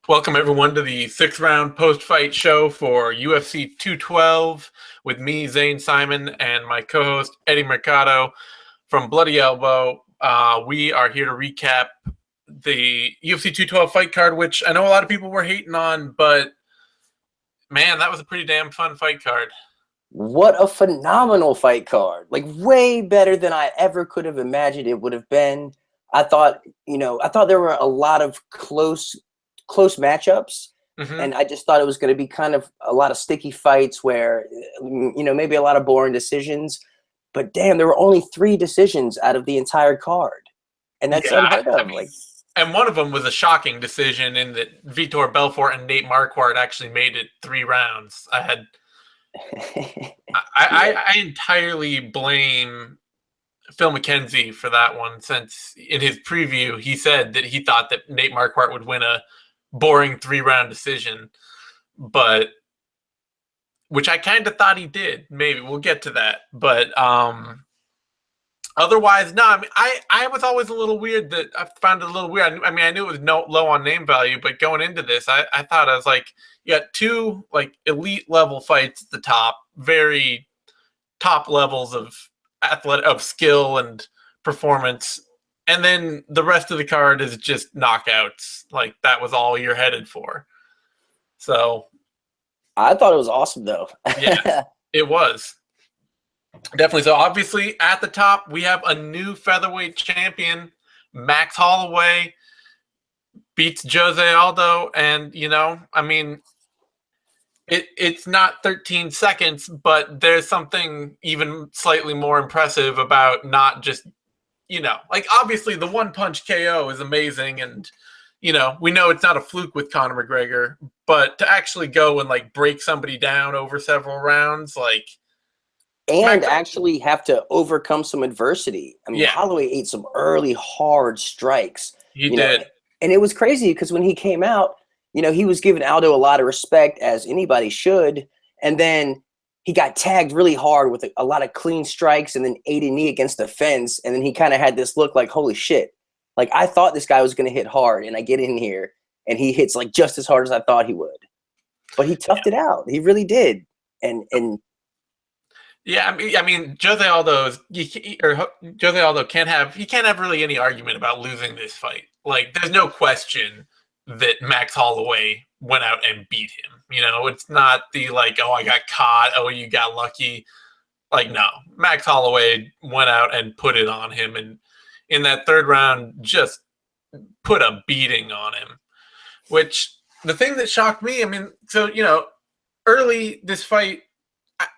Welcome everyone to the sixth round post-fight show for UFC 212 with me, Zane Simon, and my co-host Eddie Mercado from Bloody Elbow. We are here to recap the UFC 212 fight card, which I know a lot of people were hating on, but man, that was a pretty damn fun fight card. What a phenomenal fight card. Like way better than I ever could have imagined it would have been. I thought there were a lot of close matchups, Mm-hmm. and I just thought it was going to be kind of a lot of sticky fights where maybe a lot of boring decisions. But damn, there were only 3 decisions out of the entire card. And that's Yeah, unheard I of. mean, and one of them was a shocking decision in that Vitor Belfort and Nate Marquardt actually made it 3 rounds. I entirely blame Phil McKenzie for that one, since in his preview he said that he thought that Nate Marquardt would win a boring 3-round decision, but which I kind of thought he did. Maybe we'll get to that, but otherwise, no. I mean, I was always a little weird that I found it a little weird. I mean, I knew it was low on name value, but going into this, I thought I was like, you got 2 like elite level fights at the top, very top levels of skill and performance, and then the rest of the card is just knockouts. Like that was all you're headed for. So I thought it was awesome though. yeah, it was definitely. So obviously at the top we have a new featherweight champion. Max Holloway beats Jose Aldo, and I mean, it's not 13 seconds, but there's something even slightly more impressive about not just, like obviously the one punch KO is amazing, and we know it's not a fluke with Conor McGregor, but to actually go and like break somebody down over several rounds, like and actually have to overcome some adversity. I mean, yeah, Holloway ate some early hard strikes, he you know, did. and it was crazy because when he came out, he was giving Aldo a lot of respect, as anybody should, and then he got tagged really hard with a lot of clean strikes and then ate a knee against the fence, and then he kind of had this look like, holy shit, like I thought this guy was going to hit hard, and I get in here and he hits like just as hard as I thought he would, but he toughed it out. He really did, and Yeah, I mean, Jose Aldo can't have really any argument about losing this fight. Like, there's no question that Max Holloway went out and beat him. It's not the like, oh, I got caught, oh, you got lucky. Like, no, Max Holloway went out and put it on him, and in that 3rd round, just put a beating on him. Which the thing that shocked me, I mean, so early this fight.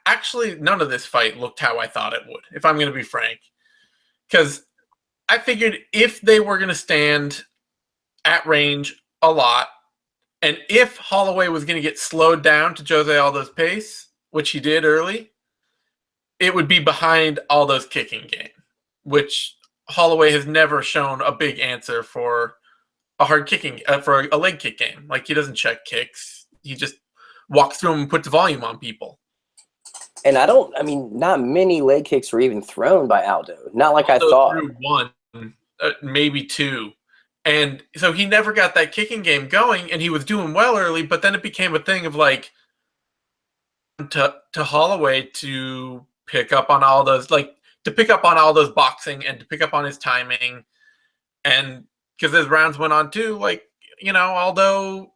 Actually, none of this fight looked how I thought it would, if I'm going to be frank. Because I figured if they were going to stand at range a lot, and if Holloway was going to get slowed down to Jose Aldo's pace, which he did early, it would be behind Aldo's kicking game, which Holloway has never shown a big answer for a hard kicking, for a leg kick game. Like, he doesn't check kicks. He just walks through them and puts volume on people. And not many leg kicks were even thrown by Aldo. Not like Aldo I thought. Threw 1, maybe 2. And so he never got that kicking game going, and he was doing well early, but then it became a thing of like, to Holloway to pick up on Aldo's, boxing and to pick up on his timing. And because as rounds went on too, like, Aldo,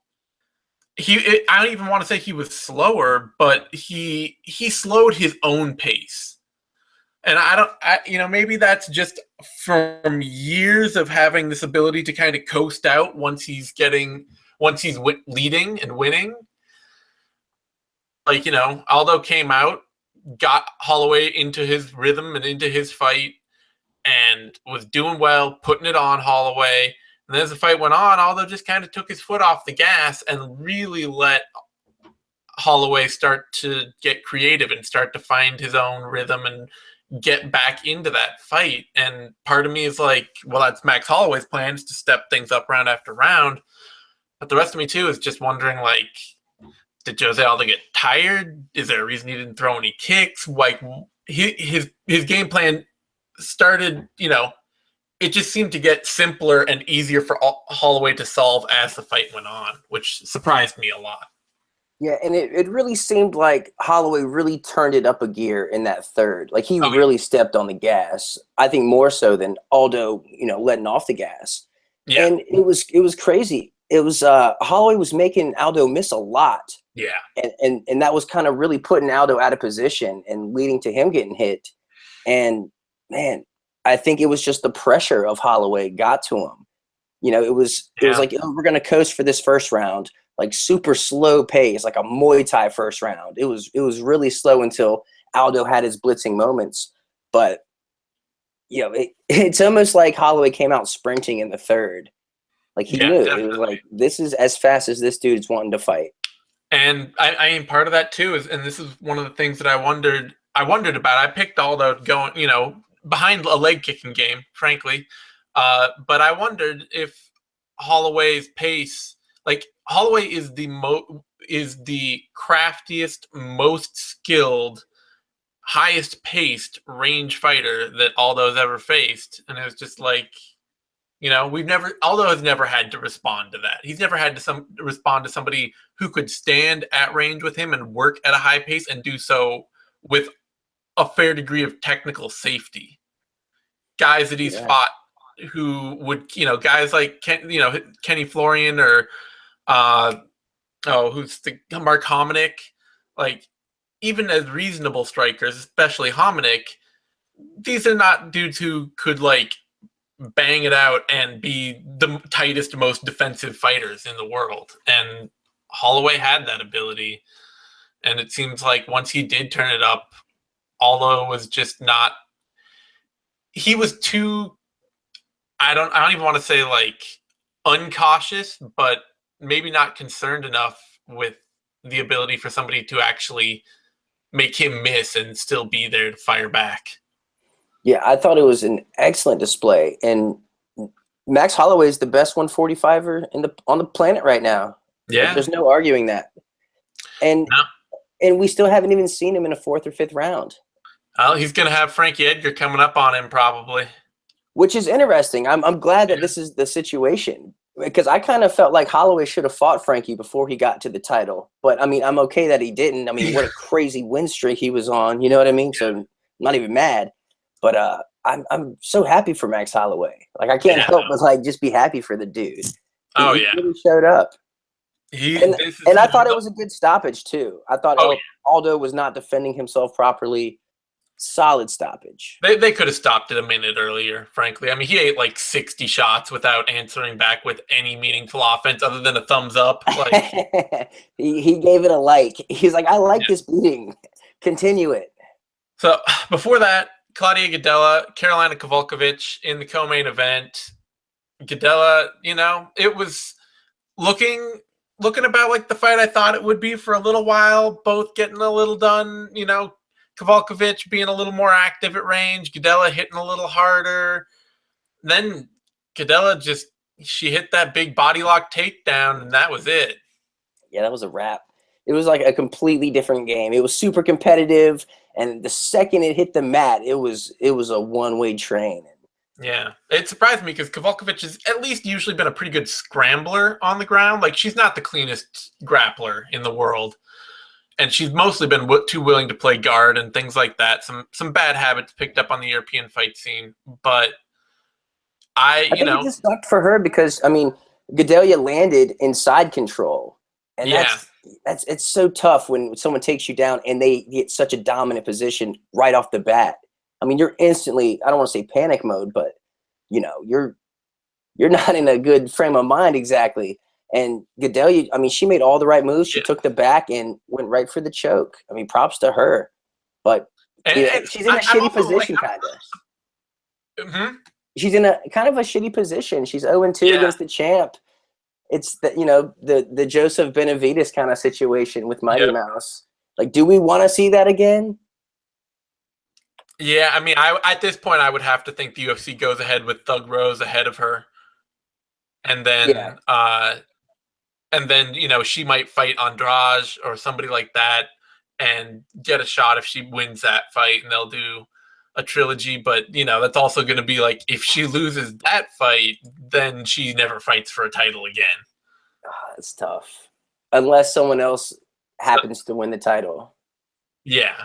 I don't even want to say he was slower, but he slowed his own pace. And maybe that's just from years of having this ability to kind of coast out once he's leading and winning. Like, Aldo came out, got Holloway into his rhythm and into his fight, and was doing well, putting it on Holloway. And then as the fight went on, Aldo just kind of took his foot off the gas and really let Holloway start to get creative and start to find his own rhythm and get back into that fight. And part of me is like, well, that's Max Holloway's plans to step things up round after round. But the rest of me too is just wondering, like, did Jose Aldo get tired? Is there a reason he didn't throw any kicks? Like, his game plan started, it just seemed to get simpler and easier for Holloway to solve as the fight went on, which surprised me a lot. Yeah, and it really seemed like Holloway really turned it up a gear in that third. Like he Oh really stepped on the gas. I think more so than Aldo, letting off the gas. yeah, And it was crazy. It was Holloway was making Aldo miss a lot. yeah, And that was kind of really putting Aldo out of position and leading to him getting hit. And man, I think it was just the pressure of Holloway got to him. It was yeah, like, oh, we're gonna coast for this first round, like super slow pace, like a Muay Thai first round. It was really slow until Aldo had his blitzing moments. But it's almost like Holloway came out sprinting in the third. Like he yeah, knew it was definitely. like this is as fast as this dude's wanting to fight. And I mean, part of that too is, and this is one of the things that I wondered about. I picked Aldo going, behind a leg kicking game, frankly. But I wondered if Holloway's pace, like Holloway is the craftiest, most skilled, highest paced range fighter that Aldo's ever faced, and it was just like, Aldo has never had to respond to that. He's never had to respond to somebody who could stand at range with him and work at a high pace and do so with a fair degree of technical safety. Guys that he's Yeah. fought who would, guys like Kenny Florian or uh who's the Mark Hominick, like even as reasonable strikers, especially Hominick, these are not dudes who could like bang it out and be the tightest, most defensive fighters in the world. And Holloway had that ability. And it seems like once he did turn it up, Aldo was just not. He was too. I don't even want to say like uncautious, but maybe not concerned enough with the ability for somebody to actually make him miss and still be there to fire back. Yeah, I thought it was an excellent display. And Max Holloway is the best 145er on the planet right now. Like Yeah. there's no arguing that. And No. and we still haven't even seen him in a fourth or fifth round, Well, he's going to have Frankie Edgar coming up on him probably. which is interesting. I'm glad that Yeah. this is the situation because I kind of felt like Holloway should have fought Frankie before he got to the title. But I mean, I'm okay that he didn't. I mean, what a crazy win streak he was on. You know what I mean? So I'm not even mad. But I'm so happy for Max Holloway. Like I can't Yeah. help but like just be happy for the dude. Oh He yeah. really showed up. He. And This is. and I thought it was a good stoppage too. I thought Oh yeah. Aldo was not defending himself properly. Solid stoppage. They could have stopped it a minute earlier. Frankly, I mean, he ate like 60 shots without answering back with any meaningful offense other than a thumbs up. Like, he gave it a like. He's like, I like yeah. this beating. Continue it. So before that, Claudia Gadelha, Carolina Kowalkiewicz in the co-main event. Gadelha, it was looking about like the fight I thought it would be for a little while. Both getting a little done. Kowalkiewicz being a little more active at range. Gadelha hitting a little harder. Then Gadelha she hit that big body lock takedown, and that was it. Yeah, that was a wrap. It was like a completely different game. It was super competitive, and the second it hit the mat, it was a one-way train. Yeah, it surprised me because Kowalkiewicz has at least usually been a pretty good scrambler on the ground. Like she's not the cleanest grappler in the world, and she's mostly been too willing to play guard and things like that. Some bad habits picked up on the European fight scene, but I think it just sucked for her because I mean, Gadelha landed in side control, and yeah, that's it's so tough when someone takes you down and they get such a dominant position right off the bat. I mean, you're instantly, I don't want to say panic mode, but you're not in a good frame of mind exactly. And Gadelha, I mean, she made all the right moves. She yeah. took the back and went right for the choke. I mean, props to her. But And she's in a I'm shitty also like, position, kind of. mhm, She's in a kind of a shitty position. She's 0-2 yeah, against the champ. It's the Joseph Benavidez kind of situation with Mighty yep. Mouse. Like, do we want to see that again? Yeah, I mean, I at this point I would have to think the UFC goes ahead with Thug Rose ahead of her, and Yeah. then she might fight Andrade or somebody like that and get a shot if she wins that fight, and they'll do a trilogy, but that's also going to be like, if she loses that fight, then she never fights for a title again. It's tough. Unless someone else happens to win the title. Yeah.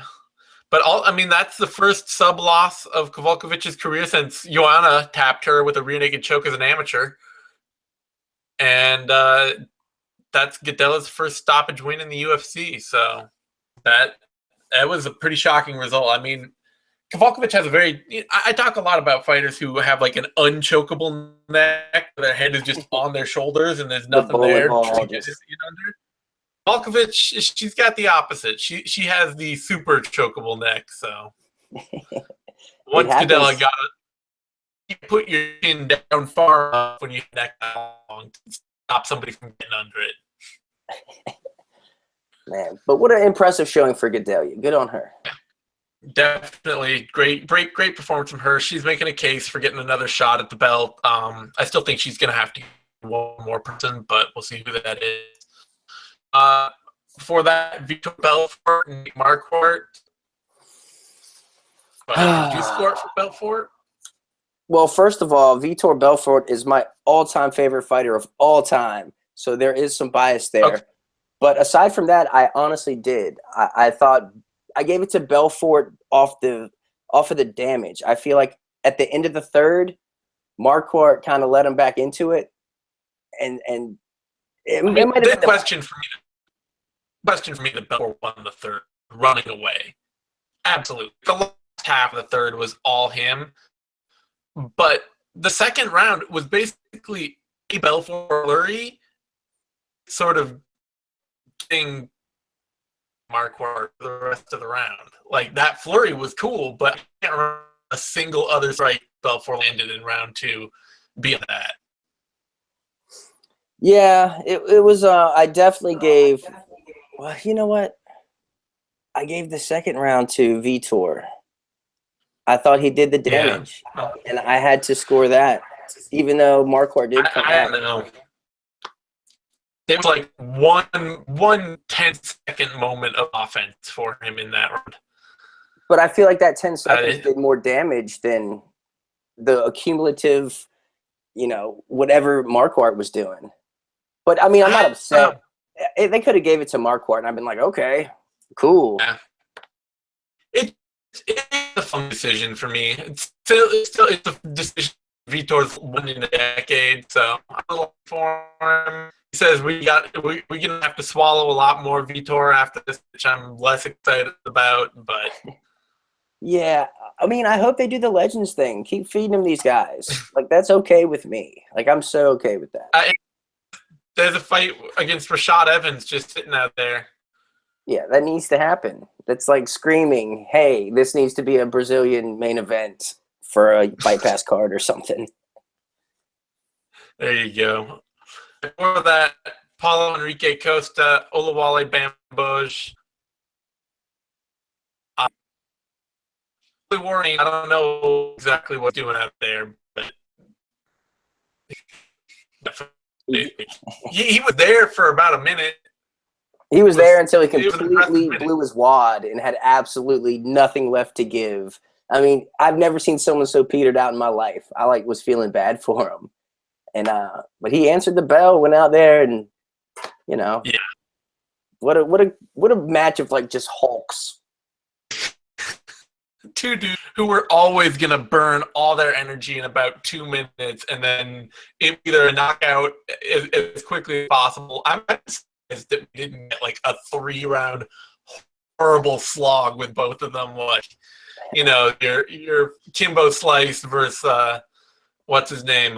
But that's the first sub loss of Kowalkiewicz' career since Joanna tapped her with a rear naked choke as an amateur. And that's Gadella's first stoppage win in the UFC. So that was a pretty shocking result. I mean, Kowalkiewicz has a very. I talk a lot about fighters who have like an unchokable neck. Their head is just on their shoulders, and there's nothing there to get it under. Kowalkiewicz, she's got the opposite. She has the super chokeable neck. So once Gadella got it, you put your chin down far enough when you neck long to stop somebody from getting under it. Man, but what an impressive showing for Gadelia. Good on her. Yeah. Definitely great performance from her. She's making a case for getting another shot at the belt. I still think she's going to have to get one more person, but we'll see who that is. Before that, Vitor Belfort and Marquardt. Did you score for Belfort? Well, first of all, Vitor Belfort is my all-time favorite fighter of all time, so there is some bias there. Okay. But aside from that, I honestly did. I thought I gave it to Belfort off of the damage. I feel like at the end of the third, Marquardt kind of let him back into it, and it might have been question for me. The Belfort won the third, running away. Absolutely, the last half of the third was all him. But the second round was basically a Belfort flurry, sort of getting Marquardt for the rest of the round. Like, that flurry was cool, but I can't remember a single other strike Belfort landed in round two beyond that. Yeah, it was. I definitely gave. Well, you know what? I gave the second round to Vitor. I thought he did the damage, and I had to score that, even though Marquardt did come back. I don't know. There was like one 10-second moment of offense for him in that round. But I feel like that 10 seconds did more damage than the accumulative, whatever Marquardt was doing. But, I mean, I'm not upset. They could have gave it to Marquardt, and I've been like, okay, cool. Yeah. It's a fun decision for me. It's a decision Vitor's won in a decade, so I'm a little for him. He says we're gonna have to swallow a lot more Vitor after this, which I'm less excited about. But yeah, I mean, I hope they do the Legends thing. Keep feeding him these guys. Like, that's okay with me. Like, I'm so okay with that. There's a fight against Rashad Evans just sitting out there. Yeah, that needs to happen. That's like screaming, hey, this needs to be a Brazilian main event for a Fight Pass card or something. There you go. Before that, Paulo Enrique Costa, Olawale Bamboj. Warning, I don't know exactly what's doing out there, but he was there for about a minute. He was there until he completely blew his wad and had absolutely nothing left to give. I mean, I've never seen someone so petered out in my life. I was feeling bad for him. And but he answered the bell, went out there, and yeah. What a match of like just hulks. Two dudes who were always gonna burn all their energy in about 2 minutes, and then either a knockout as quickly as possible. I'm that we didn't get like a 3-round horrible slog with both of them. Like, your Kimbo Slice versus what's his name?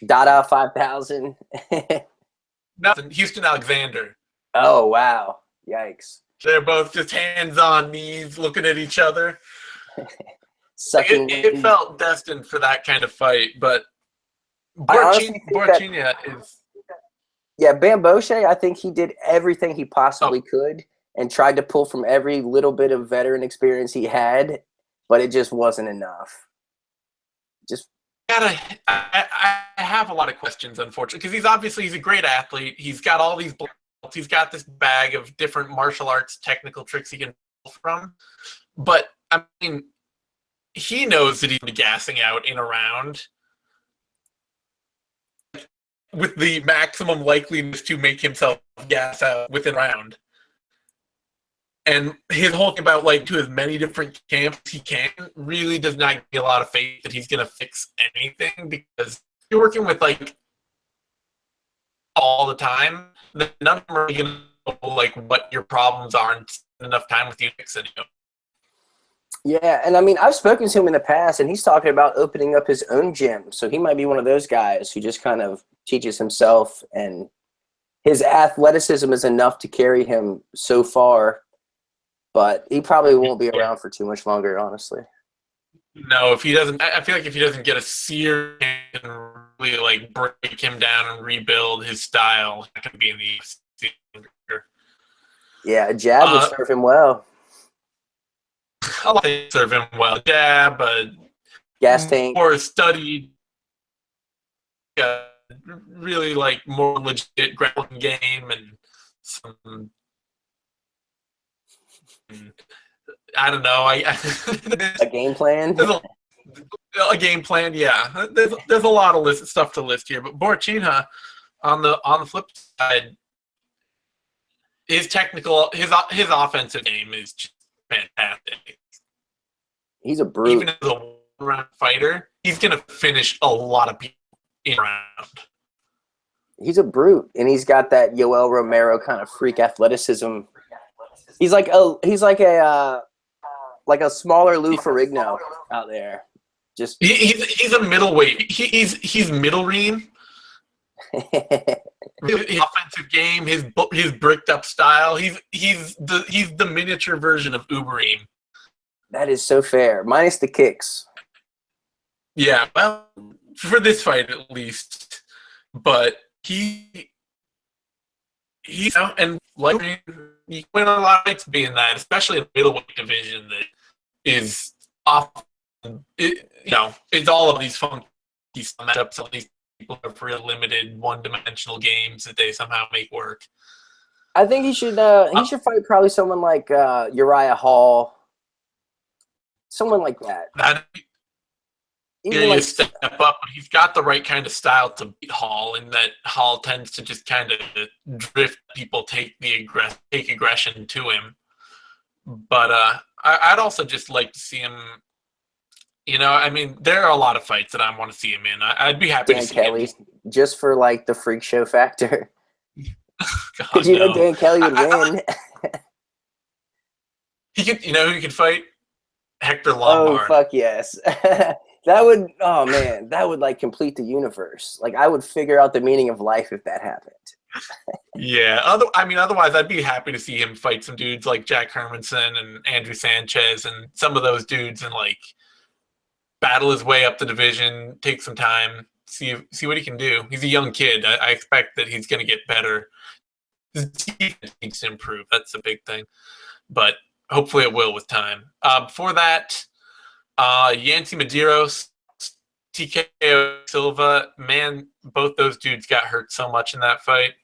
Dada 5000. Nothing. Houston Alexander. Oh wow! Yikes! They're both just hands on knees, looking at each other. It felt destined for that kind of fight, but Borchinia is. Yeah, Bamboshe, I think he did everything he possibly could and tried to pull from every little bit of veteran experience he had, but it just wasn't enough. I have a lot of questions, unfortunately, because he's a great athlete. He's got all these belts. He's got this bag of different martial arts technical tricks he can pull from. But, I mean, he knows that he's gassing out in a round with the maximum likeliness to make himself gas out within a round. And his whole thing about like to as many different camps he can really does not get a lot of faith that he's going to fix anything, because you're working with like all the time. None of them are going to know like what your problems are and spend enough time with you to fix it. Yeah, and I mean, I've spoken to him in the past, and he's talking about opening up his own gym. So he might be one of those guys who just kind of teaches himself, and his athleticism is enough to carry him so far. But he probably won't be around for too much longer, honestly. No, if he doesn't, I feel like if he doesn't get a sear and really like break him down and rebuild his style, he's not going to be in the UFC. Yeah, a jab would serve him well. A lot of things serve him well. Jab, but Gas tank. more studied, really like more legit grappling game and some. I don't know. A game plan. A game plan, yeah. There's a lot of stuff to list here, but Borchinha, on the flip side, his offensive game is just fantastic. He's a brute. Even as a one-round fighter, he's gonna finish a lot of people in a round. He's a brute, and he's got that Yoel Romero kind of freak athleticism. He's like a smaller Lou Ferrigno out there. Just he's a middleweight. He's middle ream. His offensive game, his bricked up style. He's the miniature version of Uberim. That is so fair, minus the kicks. Yeah, well, for this fight at least. But he's and like you win a lot of fights being that, especially in the middleweight division that is off. It's all of these funky matchups. All these people have real limited one-dimensional games that they somehow make work. I think he should fight probably someone like Uriah Hall, someone like that. Even like step up, but he's got the right kind of style to beat Hall, in that Hall tends to just kind of drift people, take aggression to him. But I'd also just like to see him. I mean, there are a lot of fights that I want to see him in. I'd be happy to see Kelly, him. Just for like the freak show factor. Because know Dan Kelly would win. He could, who could fight? Hector Lombard. Oh fuck yes. That would like complete the universe. Like I would figure out the meaning of life if that happened. Yeah. Otherwise, I'd be happy to see him fight some dudes like Jack Hermanson and Andrew Sanchez and some of those dudes, and like battle his way up the division, take some time, see what he can do. He's a young kid. I expect that he's going to get better. His defense needs to improve. That's a big thing, but hopefully it will with time. Before that, Yancy Medeiros, TKO Silva. Man, both those dudes got hurt so much in that fight.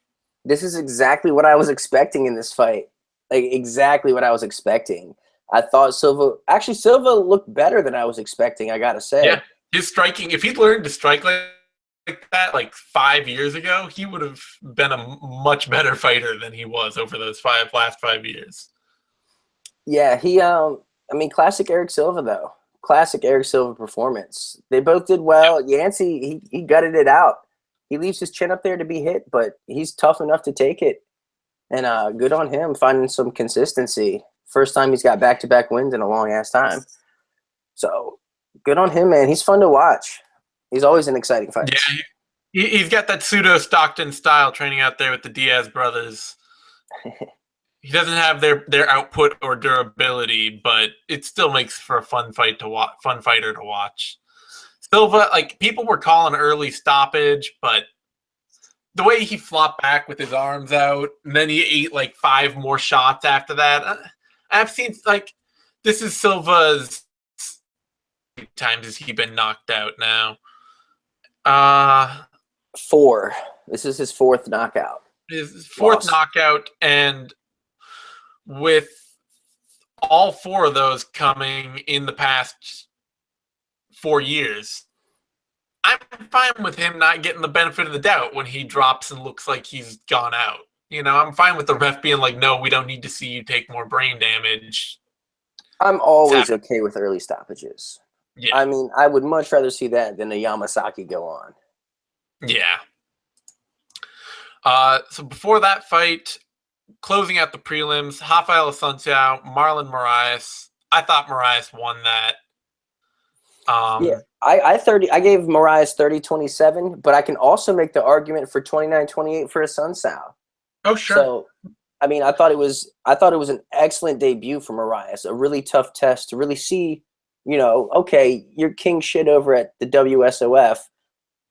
This is exactly what I was expecting in this fight. Like exactly what I was expecting. I thought Silva looked better than I was expecting, I gotta say. Yeah, his striking, if he'd learned to strike like that like 5 years ago, he would have been a much better fighter than he was over those last 5 years. Yeah, classic Eric Silva though. Classic Eric Silva performance. They both did well. Yep. Yancy, he gutted it out. He leaves his chin up there to be hit, but he's tough enough to take it. And good on him finding some consistency. First time he's got back-to-back wins in a long-ass time. So good on him, man. He's fun to watch. He's always an exciting fight. Yeah, he's got that pseudo Stockton style training out there with the Diaz brothers. He doesn't have their output or durability, but it still makes for a fun fighter to watch. Silva, like people were calling early stoppage, but the way he flopped back with his arms out, and then he ate like 5 more shots after that. I've seen like this is Silva's times has he been knocked out now? 4. This is his 4th knockout. His 4th knockout, and with all 4 of those coming in the past 4 years, I'm fine with him not getting the benefit of the doubt when he drops and looks like he's gone out. I'm fine with the ref being like, no, we don't need to see you take more brain damage. I'm always okay with early stoppages. Yeah. I mean, I would much rather see that than a Yamasaki go on. Yeah. So before that fight, closing out the prelims, Rafael Assunção, Marlon Moraes. I thought Moraes won that. Yeah, I gave Moraes 30-27, but I can also make the argument for 29-28 for Assunção. Oh, sure. So, I mean, I thought it was an excellent debut for Moraes, a really tough test to really see, okay, you're king shit over at the WSOF.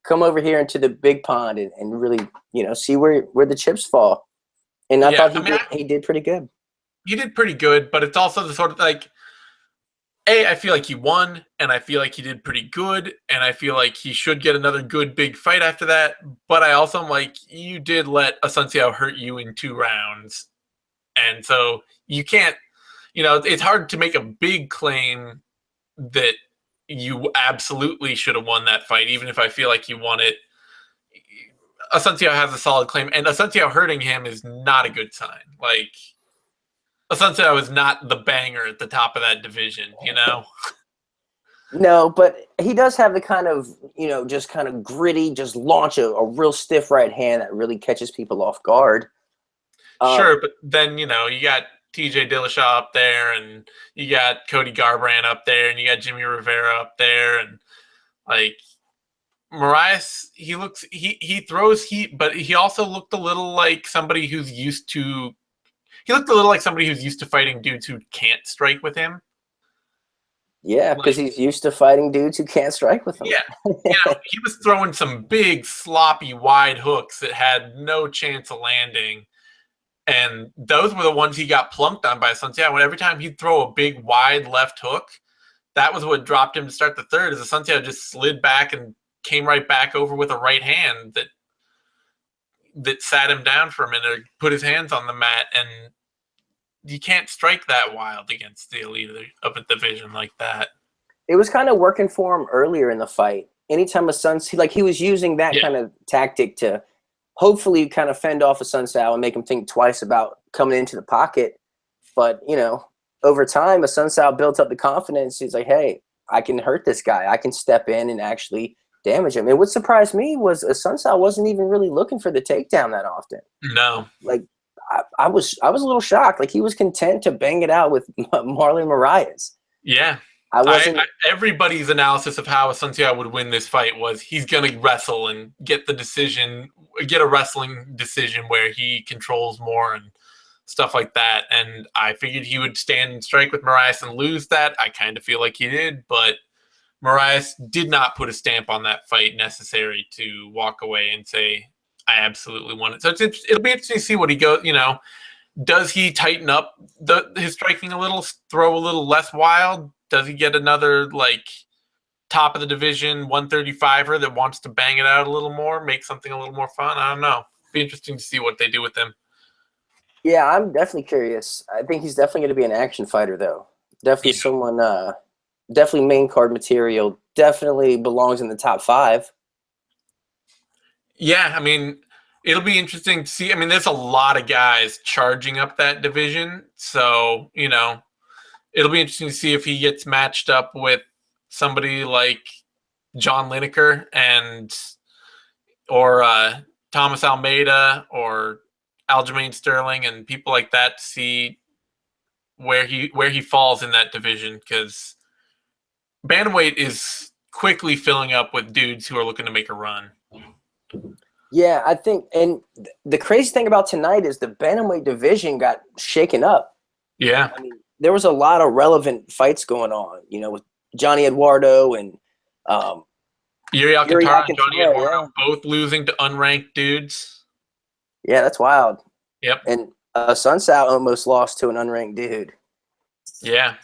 Come over here into the big pond and really, see where the chips fall. And I thought he did pretty good. He did pretty good, but it's also the sort of like, I feel like he won, and I feel like he did pretty good, and I feel like he should get another good big fight after that. But I also am like, you did let Assunção hurt you in 2 rounds. And so you can't, it's hard to make a big claim that you absolutely should have won that fight, even if I feel like you won it. Assunção has a solid claim, and Assunção hurting him is not a good sign. Like, Assunção is not the banger at the top of that division, No, but he does have the kind of, just kind of gritty, just launch a real stiff right hand that really catches people off guard. Sure, but then, you got TJ Dillashaw up there, and you got Cody Garbrandt up there, and you got Jimmy Rivera up there, and, like, Moraes, he throws heat, but he also looked a little like somebody who's used to fighting dudes who can't strike with him. Yeah, because he's used to fighting dudes who can't strike with him. Yeah. He was throwing some big, sloppy, wide hooks that had no chance of landing. And those were the ones he got plunked on by Assunção. And every time he'd throw a big, wide left hook, that was what dropped him to start the third, as Assunção just slid back and came right back over with a right hand that sat him down for a minute, put his hands on the mat, and you can't strike that wild against the elite of a division like that. It was kind of working for him earlier in the fight. Anytime he was using that kind of tactic to hopefully kind of fend off Assunção and make him think twice about coming into the pocket. But, over time, Assunção built up the confidence. He's like, hey, I can hurt this guy. I can step in and actually damage him. And what surprised me was Assunção wasn't even really looking for the takedown that often. No. Like, I was a little shocked. Like, he was content to bang it out with Marlon Moraes. Yeah. Everybody's analysis of how Assunção would win this fight was he's going to wrestle and get a wrestling decision where he controls more and stuff like that. And I figured he would stand and strike with Moraes and lose that. I kind of feel like he did, but Moraes did not put a stamp on that fight necessary to walk away and say, I absolutely won it. So it'll be interesting to see what he goes, does he tighten up his striking a little, throw a little less wild? Does he get another, top of the division 135er that wants to bang it out a little more, make something a little more fun? I don't know. Be interesting to see what they do with him. Yeah, I'm definitely curious. I think he's definitely going to be an action fighter, though. Definitely someone, definitely main card material, definitely belongs in the top 5. Yeah, I mean, it'll be interesting to see. I mean, there's a lot of guys charging up that division. So, it'll be interesting to see if he gets matched up with somebody like John Lineker or Thomas Almeida or Aljamain Sterling and people like that to see where he falls in that division, because bantamweight is quickly filling up with dudes who are looking to make a run. Yeah, I think, and the crazy thing about tonight is the bantamweight division got shaken up. Yeah. I mean, there was a lot of relevant fights going on, with Johnny Eduardo and Yuri Alcantara and Johnny Eduardo both losing to unranked dudes. Yeah, that's wild. Yep. And Assunção almost lost to an unranked dude. Yeah.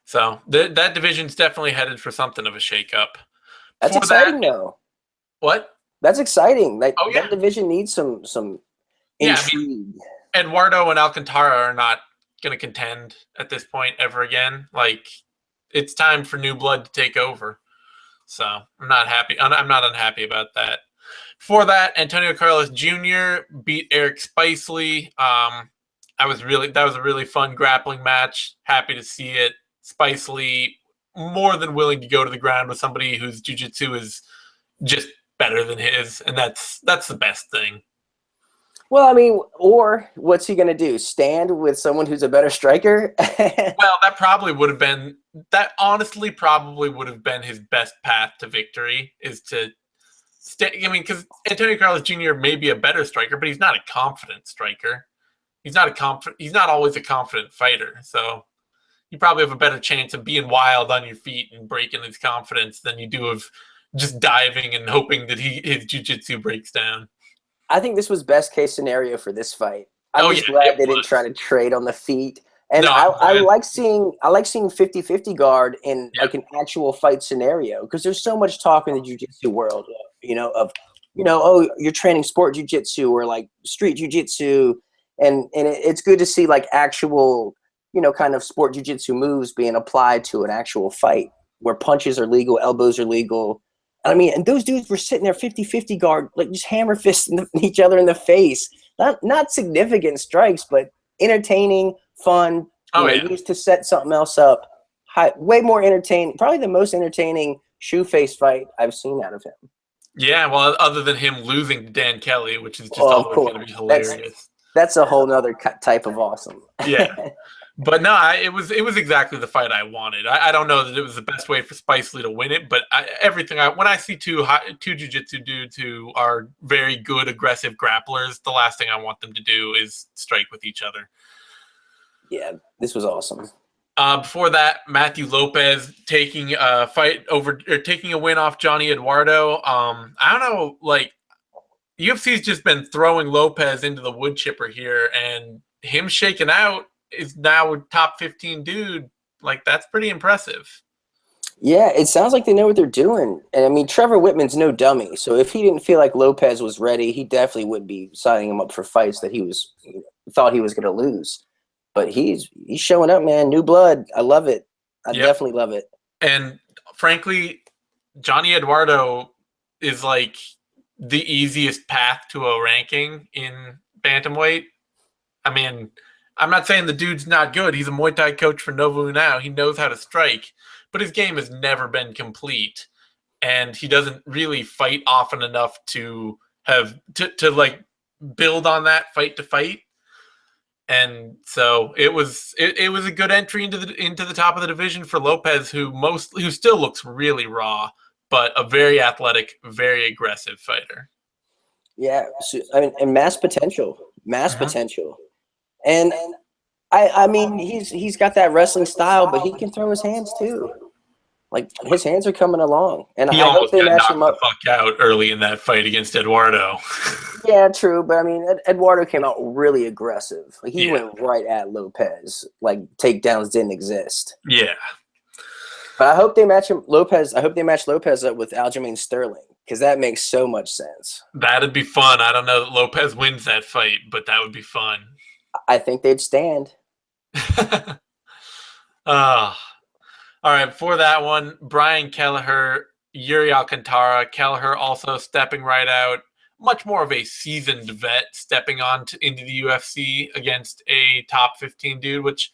So that division's definitely headed for something of a shakeup. That's exciting, though. What? That's exciting. That division needs some intrigue. I mean, Eduardo and Alcantara are not going to contend at this point ever again. Like, it's time for new blood to take over. So I'm not happy. I'm not unhappy about that. For that, Antonio Carlos Jr. beat Eric Spicely. That was a really fun grappling match. Happy to see it. Spicely more than willing to go to the ground with somebody whose jiu-jitsu is just better than his, and that's the best thing. Well, I mean, or what's he going to do? Stand with someone who's a better striker? Well, that honestly probably would have been his best path to victory, is to stay. I mean, because Antonio Carlos Jr. may be a better striker, but he's not a confident striker. He's not always a confident fighter. So you probably have a better chance of being wild on your feet and breaking his confidence than you do of just diving and hoping that his jiu-jitsu breaks down. I think this was best case scenario for this fight. I'm Oh just yeah, glad it they didn't was. try to trade on the feet. And No, I like seeing 50-50 guard in Yep. like an actual fight scenario, because there's so much talk in the jiu-jitsu world, oh, you're training sport jiu-jitsu or like street jiu-jitsu, and it's good to see like actual, kind of sport jiu-jitsu moves being applied to an actual fight where punches are legal, elbows are legal. I mean, and those dudes were sitting there 50-50 guard, like just hammer fisting each other in the face. Not significant strikes, but entertaining, fun, used to set something else up. Way more entertaining, probably the most entertaining shoe face fight I've seen out of him. Yeah, well, other than him losing to Dan Kelly, which is just Of always course. going to be hilarious. That's a whole nother type of awesome. Yeah. But no, it was exactly the fight I wanted. I don't know that it was the best way for Spicely to win it, but when I see two jiu-jitsu dudes who are very good, aggressive grapplers, the last thing I want them to do is strike with each other. Yeah, this was awesome. Before that, Matthew Lopez taking a win off Johnny Eduardo. I don't know, like UFC's just been throwing Lopez into the wood chipper here, and him shaking out is now a top 15 dude. Like, that's pretty impressive. Yeah, it sounds like they know what they're doing. And I mean, Trevor Whitman's no dummy. So if he didn't feel like Lopez was ready, he definitely would be signing him up for fights that he thought he was going to lose. But he's showing up, man. New blood. I love it. I definitely love it. And frankly, Johnny Eduardo is like the easiest path to a ranking in bantamweight. I mean, I'm not saying the dude's not good. He's a Muay Thai coach for Novo Unao. He knows how to strike, but his game has never been complete, and he doesn't really fight often enough to have to like build on that fight to fight. And so it was a good entry into the top of the division for Lopez, who still looks really raw, but a very athletic, very aggressive fighter. Yeah, so, I mean, and mass potential, potential, and I mean, he's got that wrestling style, but he can throw his hands too. Like, his hands are coming along, and He I hope they match knocked him up. the fuck out early in that fight against Eduardo. Yeah, true, but I mean, Eduardo came out really aggressive. Like, he went right at Lopez, like takedowns didn't exist. Yeah. But I hope they match Lopez up with Aljamain Sterling, because that makes so much sense. That'd be fun. I don't know that Lopez wins that fight, but that would be fun. I think they'd stand. All right, for that one, Brian Kelleher, Yuri Alcantara. Kelleher also stepping right out. Much more of a seasoned vet stepping on into the UFC against a top 15 dude, which,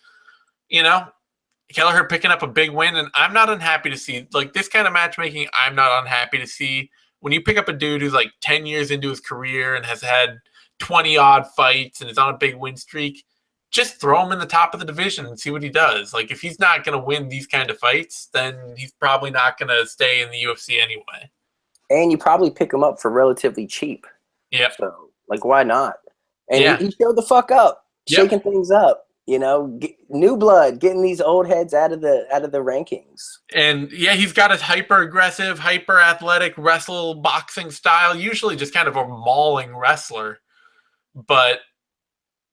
Kelleher picking up a big win, and I'm not unhappy to see. Like, this kind of matchmaking, I'm not unhappy to see. When you pick up a dude who's like 10 years into his career and has had 20-odd fights and is on a big win streak, just throw him in the top of the division and see what he does. Like, if he's not going to win these kind of fights, then he's probably not going to stay in the UFC anyway. And you probably pick him up for relatively cheap. Yeah. So, like, why not? And he showed the fuck up, shaking things up. New blood, getting these old heads out of the rankings. And he's got a hyper aggressive, hyper athletic wrestle boxing style. Usually, just kind of a mauling wrestler, but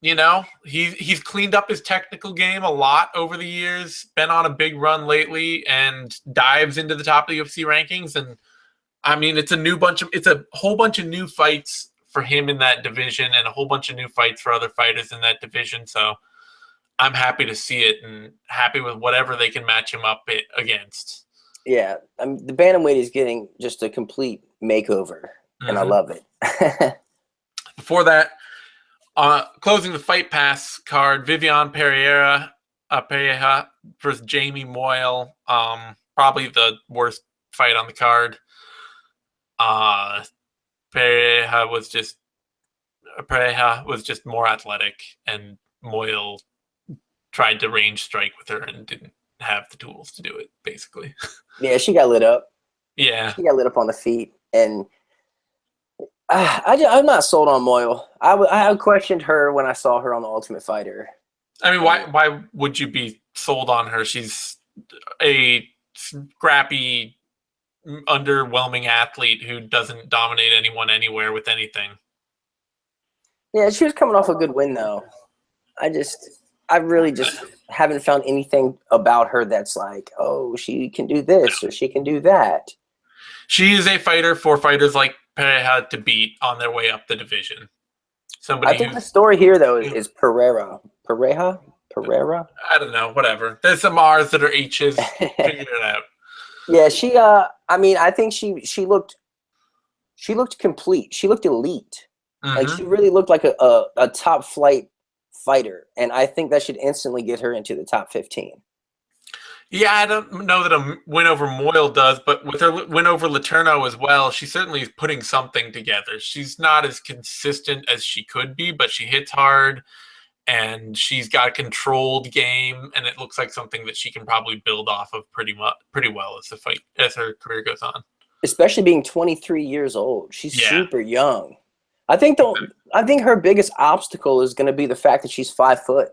he's cleaned up his technical game a lot over the years, been on a big run lately, and dives into the top of the UFC rankings. And I mean, it's a whole bunch of new fights for him in that division, and a whole bunch of new fights for other fighters in that division. So I'm happy to see it and happy with whatever they can match him up against. Yeah, the bantamweight is getting just a complete makeover, and I love it. Before that, closing the Fight Pass card, Vivian Pereira versus Jamie Moyle. Probably the worst fight on the card. Pereira was just more athletic, and Moyle tried to range strike with her and didn't have the tools to do it, basically. Yeah, she got lit up. Yeah. She got lit up on the feet, and I'm not sold on Moyle. I questioned her when I saw her on The Ultimate Fighter. I mean, why would you be sold on her? She's a scrappy, underwhelming athlete who doesn't dominate anyone anywhere with anything. Yeah, she was coming off a good win, though. I really just haven't found anything about her that's like, oh, she can do this or she can do that. She is a fighter for fighters like Pereira to beat on their way up the division. I think the story here, though, is Pereira. Pereira? I don't know. Whatever. There's some R's that are H's. Figure it out. Yeah, she. I mean, I think she looked complete. She looked elite. Like she really looked like a top flight fighter, and I think that should instantly get her into the top 15. Yeah, I don't know that a win over Moyle does, but with her win over Letourneau as well, she certainly is putting something together. She's not as consistent as she could be, but she hits hard, and she's got a controlled game, and it looks like something that she can probably build off of pretty well as her career goes on. Especially being 23 years old, she's super young. I think her biggest obstacle is going to be the fact that she's 5 foot.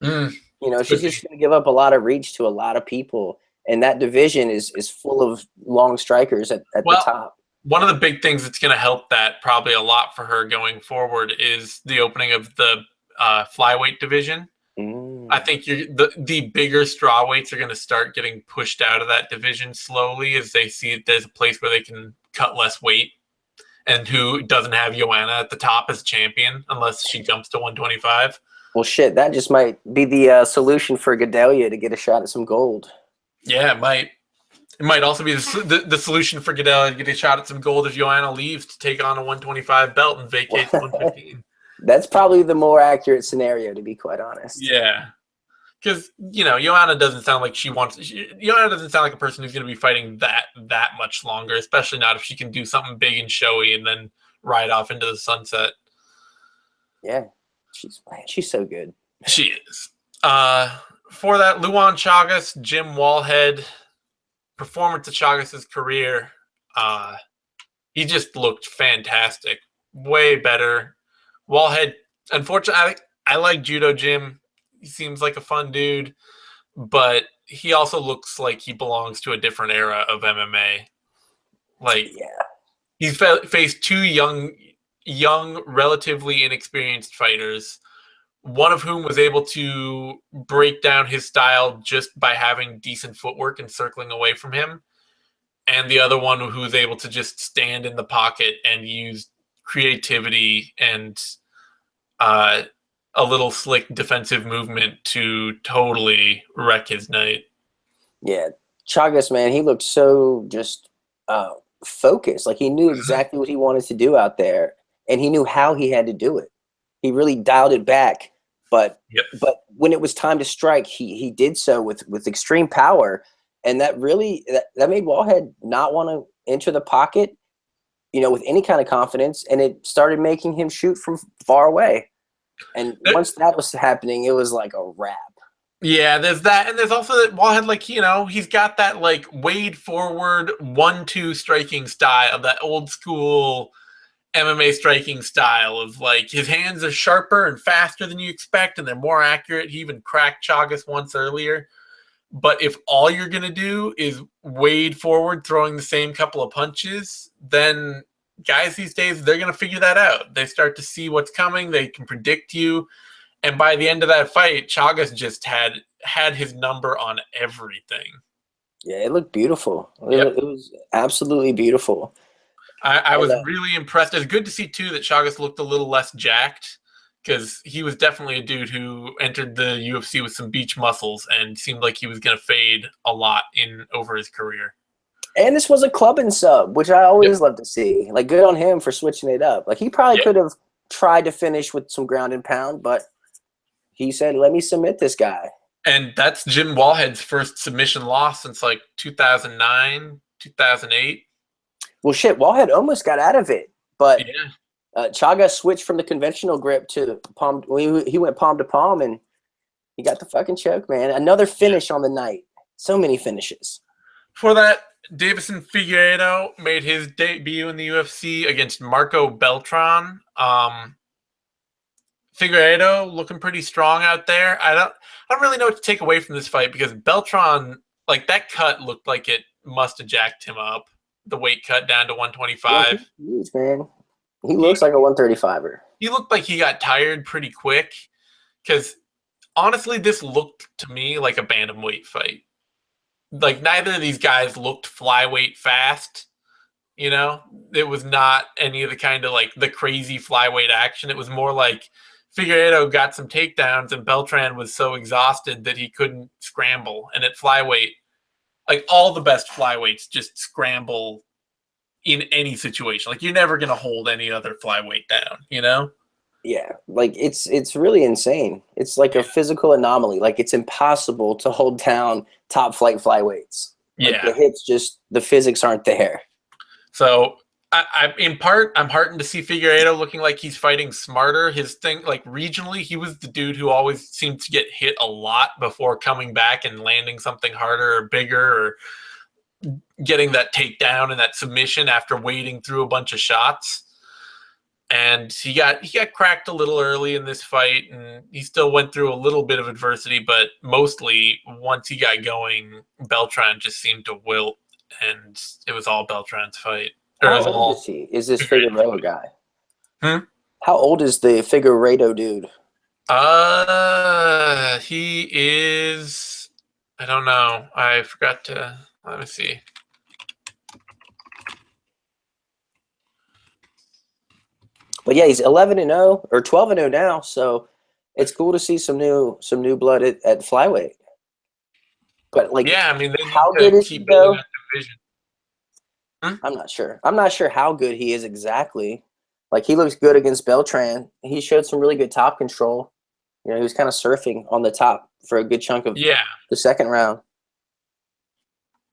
You know, she's just going to give up a lot of reach to a lot of people, and that division is full of long strikers at the top. One of the big things that's going to help that probably a lot for her going forward is the opening of the flyweight division. I think the bigger strawweights are going to start getting pushed out of that division slowly as they see there's a place where they can cut less weight, and who doesn't have Joanna at the top as champion unless she jumps to 125. Well, shit, that just might be the solution for Gedalia to get a shot at some gold. Yeah, it might. It might also be the solution for Gedalia to get a shot at some gold if Joanna leaves to take on a 125 belt and vacates 115. That's probably the more accurate scenario, to be quite honest. Yeah. Because, you know, Joanna doesn't sound like Joanna doesn't sound like a person who's going to be fighting that much longer, especially not if she can do something big and showy and then ride off into the sunset. Yeah. She's so good. She is. For that, Luan Chagas, Jim Wallhead, performance of Chagas' career, he just looked fantastic. Way better. Wallhead, unfortunately, I like Judo Jim. He seems like a fun dude, but he also looks like he belongs to a different era of MMA. Like, he's faced two young, relatively inexperienced fighters, one of whom was able to break down his style just by having decent footwork and circling away from him, and the other one who was able to just stand in the pocket and use creativity and a little slick defensive movement to totally wreck his night. Yeah, Chagas, man, he looked so just focused. Like he knew exactly what he wanted to do out there, and he knew how he had to do it. He really dialed it back. But when it was time to strike, he did so with extreme power, and that made Wallhead not want to enter the pocket, you know, with any kind of confidence, and it started making him shoot from far away. And once that was happening, it was like a wrap. Yeah, there's that, and there's also that Wallhead, like, you know, he's got that like wade forward 1-2 striking style, that old school MMA striking style of like his hands are sharper and faster than you expect, and they're more accurate. He even cracked Chagas once earlier. But if all you're gonna do is wade forward, throwing the same couple of punches, then guys these days, they're gonna figure that out. They start to see what's coming. They can predict you. And by the end of that fight, Chagas just had his number on everything. Yeah, it looked beautiful. It was absolutely beautiful. I was really impressed. It's good to see, too, that Chagas looked a little less jacked because he was definitely a dude who entered the UFC with some beach muscles and seemed like he was going to fade a lot in over his career. And this was a clubbing sub, which I Yep. always love to see. Like, good on him for switching it up. Like, he probably Yep. could have tried to finish with some ground and pound, but he said, let me submit this guy. And that's Jim Wallhead's first submission loss since like 2009, 2008. Well, shit, Wallhead almost got out of it, but Yeah. Chaga switched from the conventional grip to palm. He went palm to palm, and he got the fucking choke, man. Another finish on the night. So many finishes. For that, Davison Figueiredo made his debut in the UFC against Marco Beltran. Figueiredo looking pretty strong out there. I don't really know what to take away from this fight because Beltran, like that cut looked like it must have jacked him up. The weight cut down to 125. Yeah, he's huge, man. He looks like a 135er. He looked like he got tired pretty quick because honestly, this looked to me like a bantamweight fight. Like neither of these guys looked flyweight fast. You know, it was not any of the kind of like the crazy flyweight action. It was more like Figueiredo got some takedowns and Beltran was so exhausted that he couldn't scramble. And at flyweight, like all the best flyweights just scramble in any situation. Like you're never going to hold any other flyweight down, you know? Yeah, like it's really insane. It's like a physical anomaly. Like it's impossible to hold down top flight flyweights. Like Yeah. the hits just the physics aren't there. So in part, I'm heartened to see Figueiredo looking like he's fighting smarter. His thing, like regionally, he was the dude who always seemed to get hit a lot before coming back and landing something harder or bigger or getting that takedown and that submission after wading through a bunch of shots. And he got cracked a little early in this fight, and he still went through a little bit of adversity, but mostly once he got going, Beltran just seemed to wilt, and it was all Beltran's fight. How old is he? Is this Figueiredo guy? How old is the Figueiredo dude? He is. I don't know. I forgot to. Let me see. But yeah, he's 11-0 or 12-0 now, so it's cool to see some new blood at flyweight. But like, yeah, I mean, how good is he though? Division. I'm not sure. I'm not sure how good he is exactly. Like he looks good against Beltran. He showed some really good top control. You know, he was kind of surfing on the top for a good chunk of the second round.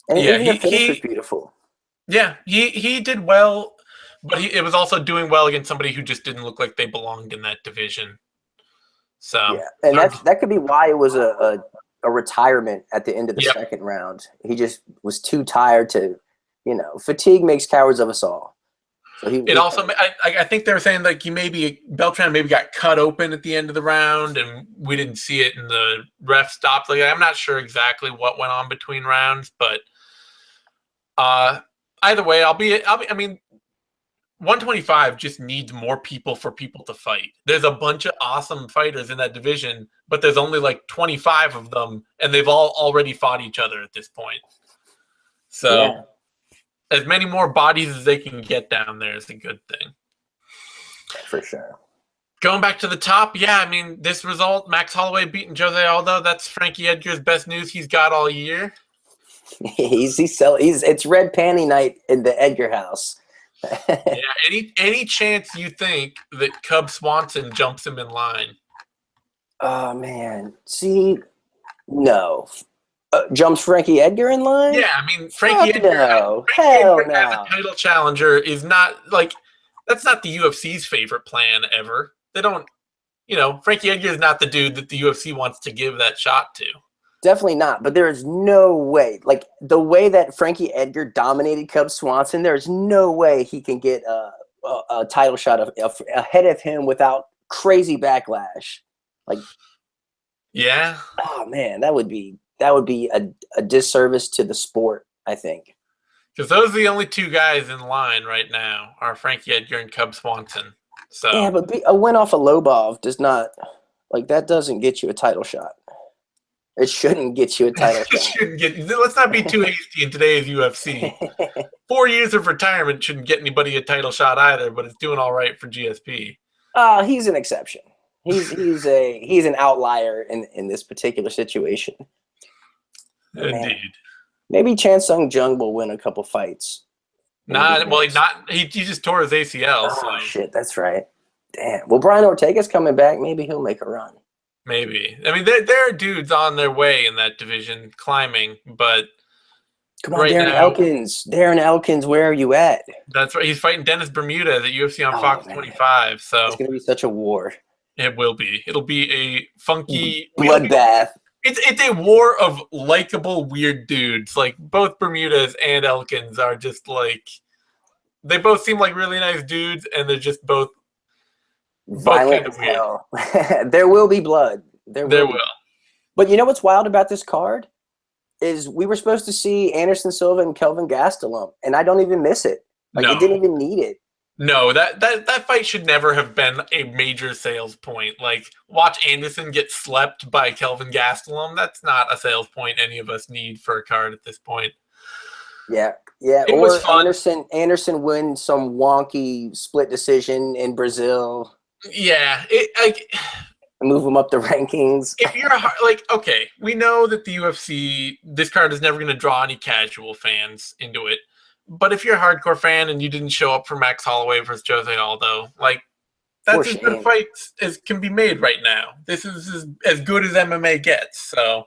And even the finish was beautiful. Yeah, he did well, but it was also doing well against somebody who just didn't look like they belonged in that division. So yeah, and that could be why it was a retirement at the end of the second round. He just was too tired to, you know, fatigue makes cowards of us all. So I think they were saying like Beltran maybe got cut open at the end of the round, and we didn't see it, and the ref stopped. Like I'm not sure exactly what went on between rounds, but either way, I mean, 125 just needs more people for people to fight. There's a bunch of awesome fighters in that division, but there's only like 25 of them, and they've all already fought each other at this point. So as many more bodies as they can get down there is a good thing. For sure. Going back to the top, I mean, this result, Max Holloway beating Jose Aldo, that's Frankie Edgar's best news he's got all year. It's red panty night in the Edgar house. Any chance you think that Cub Swanson jumps him in line? Oh man, see, no. Jumps Frankie Edgar in line? Yeah, I mean Frankie Edgar. No, hell no. As a title challenger is not like that's not the UFC's favorite plan ever. They don't, you know, Frankie Edgar is not the dude that the UFC wants to give that shot to. Definitely not. But there is no way, like the way that Frankie Edgar dominated Cub Swanson, there's no way he can get a title shot ahead of him without crazy backlash. Like, yeah. Oh man, that would be a disservice to the sport, I think. Because those are the only two guys in line right now are Frankie Edgar and Cub Swanson. So yeah, but a win off of Lobov does not, like, that doesn't get you a title shot. It shouldn't get you a title shot. Let's not be too hasty in today's UFC. 4 years of retirement shouldn't get anybody a title shot either, but it's doing all right for GSP. He's an exception. He's an outlier in this particular situation. But man, Indeed. maybe Chan Sung Jung will win a couple fights in Not well. rematch. He just tore his ACL, so Oh shit, that's right. Damn. Well, Brian Ortega's coming back. Maybe he'll make a run. maybe. I mean, there are dudes on their way in that division climbing, but Come on, right Darren now, Elkins. Darren Elkins, where are you at? that's right. He's fighting Dennis Bermudez at UFC on Oh Fox man, 25. it's So gonna be such a war, it will be. It'll be a funky. bloodbath. It's a war of likable weird dudes. Like both Bermudez and Elkins are just like they both seem like really nice dudes, and they're just both Violent kind of as weird. hell. There will be blood. There There will be. will. But you know what's wild about this card is we were supposed to see Anderson Silva and Kelvin Gastelum, and I don't even miss it. Like No. it didn't even need it. No, that fight should never have been a major sales point. Like, watch Anderson get slept by Kelvin Gastelum. That's not a sales point any of us need for a card at this point. Yeah, yeah. It was Or fun. Anderson wins some wonky split decision in Brazil, Yeah, it like move him up the rankings. if you're like okay, we know that the UFC this card is never going to draw any casual fans into it. But if you're a hardcore fan and you didn't show up for Max Holloway versus Jose Aldo, like For that's as good a shame. fight as can be made right now. This is as good as MMA gets. So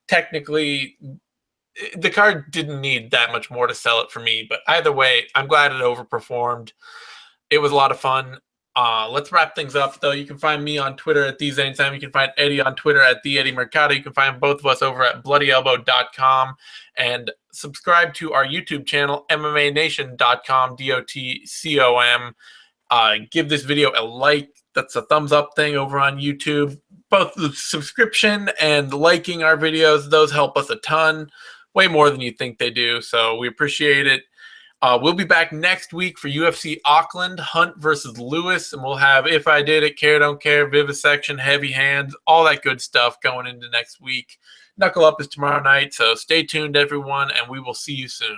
technically, the card didn't need that much more to sell it for me. But either way, I'm glad it overperformed. It was a lot of fun. Let's wrap things up, though. You can find me on Twitter at These Anytime. You can find Eddie on Twitter at The Eddie Mercado. You can find both of us over at bloodyelbow.com and subscribe to our YouTube channel, MMANation.com, DOTCOM. Give this video a like. That's a thumbs up thing over on YouTube. Both the subscription and liking our videos, those help us a ton, way more than you think they do. So we appreciate it. We'll be back next week for UFC Auckland, Hunt versus Lewis, and we'll have If I Did It, Care Don't Care, Vivisection, Heavy Hands, all that good stuff going into next week. Knuckle Up is tomorrow night, so stay tuned, everyone, and we will see you soon.